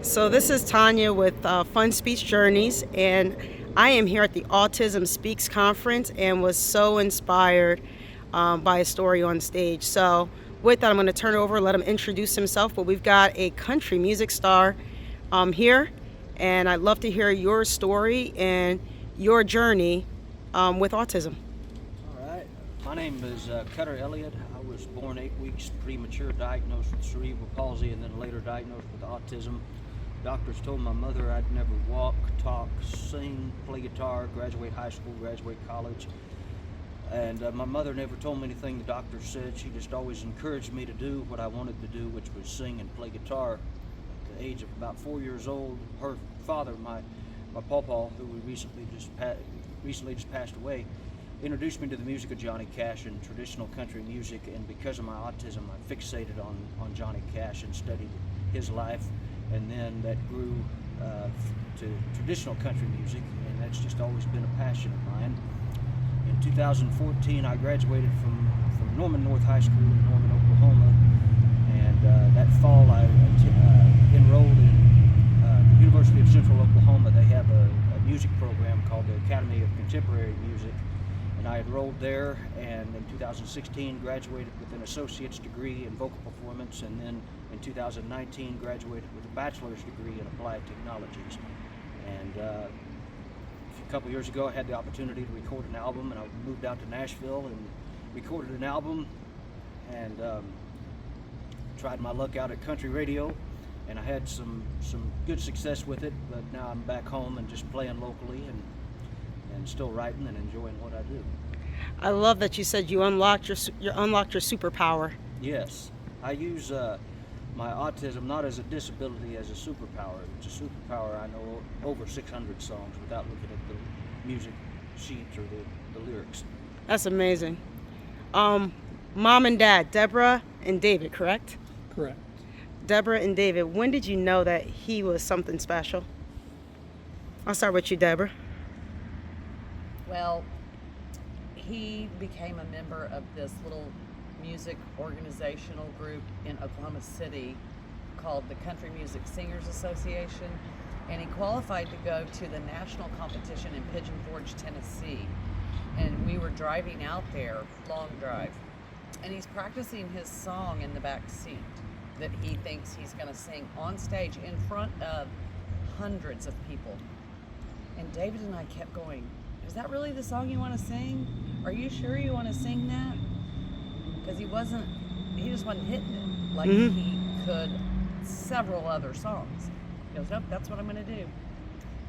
So this is Tanya with Fun Speech Journeys, and I am here at the Autism Speaks Conference and was so inspired by a story on stage. So with that, I'm going to turn it over, let him introduce himself. But we've got a country music star here, and I'd love to hear your story and your journey with autism. All right. My name is Cutter Elliott. I was born 8 weeks premature, diagnosed with cerebral palsy, and then later diagnosed with autism. Doctors told my mother I'd never walk, talk, sing, play guitar, graduate high school, graduate college. And my mother never told me anything the doctor said. She just always encouraged me to do what I wanted to do, which was sing and play guitar. At the age of about 4 years old, her father, my pawpaw, who recently just passed away, introduced me to the music of Johnny Cash and traditional country music. And because of my autism, I fixated on Johnny Cash and studied his life. And then that grew to traditional country music, and that's just always been a passion of mine. In 2014, I graduated from Norman North High School in Norman, Oklahoma, and that fall I enrolled in the University of Central Oklahoma. They have a music program called the Academy of Contemporary Music, and I enrolled there, and in 2016 graduated with an associate's degree in vocal performance, and then in 2019 graduated with a bachelor's degree in applied technologies. And a couple years ago I had the opportunity to record an album, and I moved out to Nashville and recorded an album, and tried my luck out at country radio, and I had some good success with it. But now I'm back home and just playing locally and still writing and enjoying what I do. I love that you said you unlocked your superpower. Yes, I use my autism not as a disability, as a superpower. It's a superpower. I know over 600 songs without looking at the music sheet or the lyrics. That's amazing. Mom and Dad, Debra and David, correct? Correct. Debra and David, when did you know that he was something special? I'll start with you, Debra. Well, he became a member of this little music organizational group in Oklahoma City called the Country Music Singers Association, and he qualified to go to the national competition in Pigeon Forge, Tennessee. And we were driving out there, long drive, and he's practicing his song in the back seat that he thinks he's going to sing on stage in front of hundreds of people. And David and I kept going, is that really the song you want to sing? Are you sure you want to sing that? Because he just wasn't hitting it like he could several other songs. He goes, nope, that's what I'm going to do.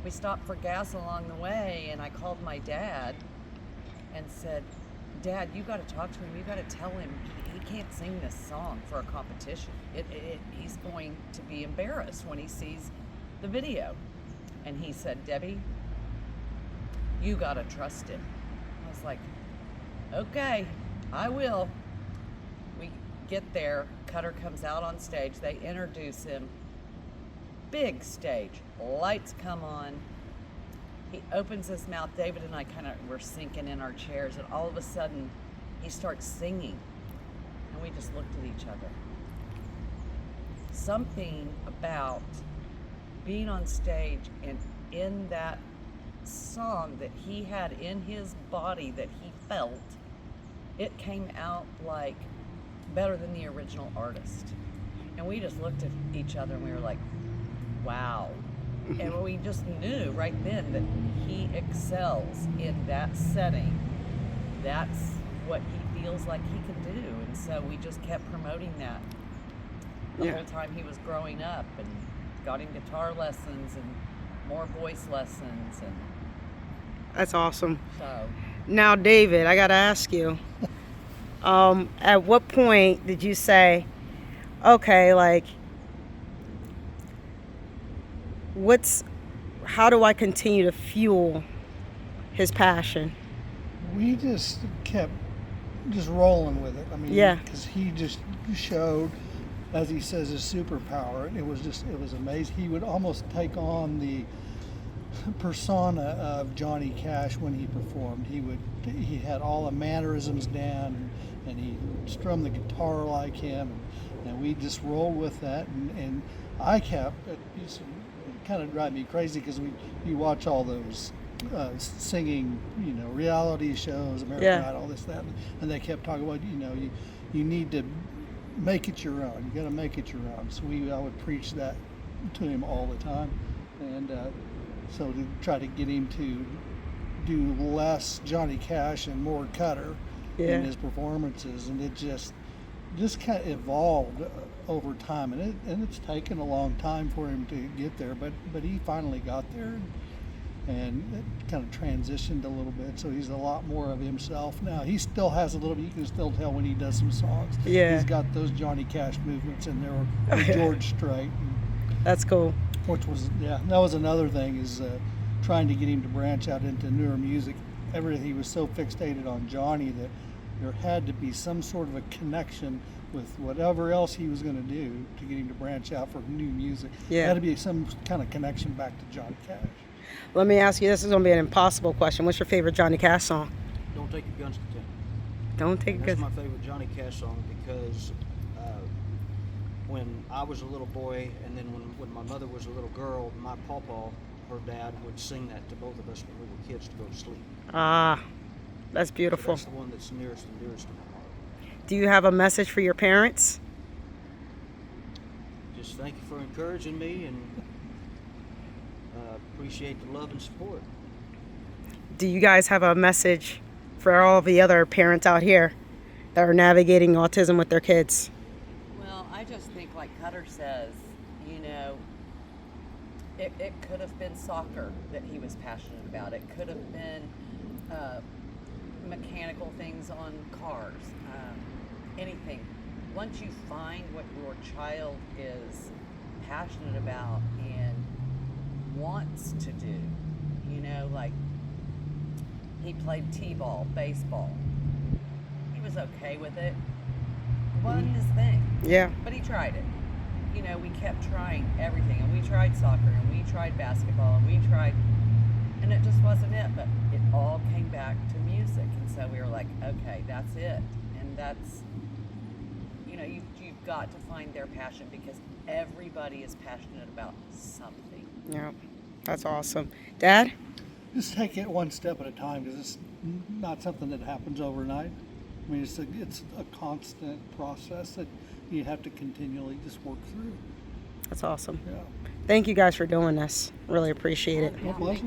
We stopped for gas along the way, and I called my dad and said, Dad, you got to talk to him. You got to tell him he can't sing this song for a competition. He's going to be embarrassed when he sees the video. And he said, Debbie, you got to trust him. I was like, okay, I will. We get there, Cutter comes out on stage, they introduce him, big stage, lights come on, he opens his mouth, David and I were sinking in our chairs, and all of a sudden he starts singing, and we just looked at each other. Something about being on stage and in that song that he had in his body that he felt, it came out like better than the original artist. And we just looked at each other and we were like, wow. And we just knew right then that he excels in that setting. That's what he feels like he can do. And so we just kept promoting that the whole time he was growing up, and got him guitar lessons and more voice lessons. And That's awesome. so Now, David, I got to ask you, at what point did you say, okay, like, how do I continue to fuel his passion? We just kept rolling with it. I mean, Yeah. because he just showed, as he says, his superpower. It was amazing. He would almost take on the persona of Johnny Cash when he performed. He had all the mannerisms down, and he strummed the guitar like him, and we just rolled with that. And I kept, It kind of drive me crazy because you watch all those singing, reality shows, American Idol, this, that, and they kept talking about, you need to make it your own. You got to make it your own. So I would preach that to him all the time, and so to try to get him to do less Johnny Cash and more Cutter in his performances, and it just kind of evolved over time, and it's taken a long time for him to get there, but he finally got there, and it kind of transitioned a little bit, so he's a lot more of himself now. He still has a little bit, you can still tell when he does some songs. He's got those Johnny Cash movements in there with George Strait. That's cool. Which was, that was another thing, is trying to get him to branch out into newer music. He was so fixated on Johnny that there had to be some sort of a connection with whatever else he was going to do to get him to branch out for new music. There had to be some kind of connection back to Johnny Cash. Let me ask you, this is going to be an impossible question. What's your favorite Johnny Cash song? Don't Take Your Guns to Town. Don't Take Your Guns. That's my favorite Johnny Cash song because when I was a little boy, and then when my mother was a little girl, my pawpaw, her dad, would sing that to both of us when we were kids to go to sleep. Ah, that's beautiful. So that's the one that's nearest and dearest to my heart. Do you have a message for your parents? Just thank you for encouraging me, and appreciate the love and support. Do you guys have a message for all the other parents out here that are navigating autism with their kids? Well, I just think, like Cutter says, it could have been soccer that he was passionate about. It could have been mechanical things on cars, anything. Once you find what your child is passionate about and wants to do, like he played t-ball, baseball. He was okay with it. It wasn't his thing. Yeah. But he tried it. We kept trying everything, and we tried soccer, and we tried basketball, and we tried, and it just wasn't it. But it all came back to music, and so we were like, okay, that's it. And that's, you've got to find their passion, because everybody is passionate about something. Yeah, that's awesome. Dad? Just take it one step at a time, because it's not something that happens overnight. I mean, it's a constant process that you have to continually just work through. That's awesome. Yeah. Thank you guys for doing this. Really appreciate it. My pleasure.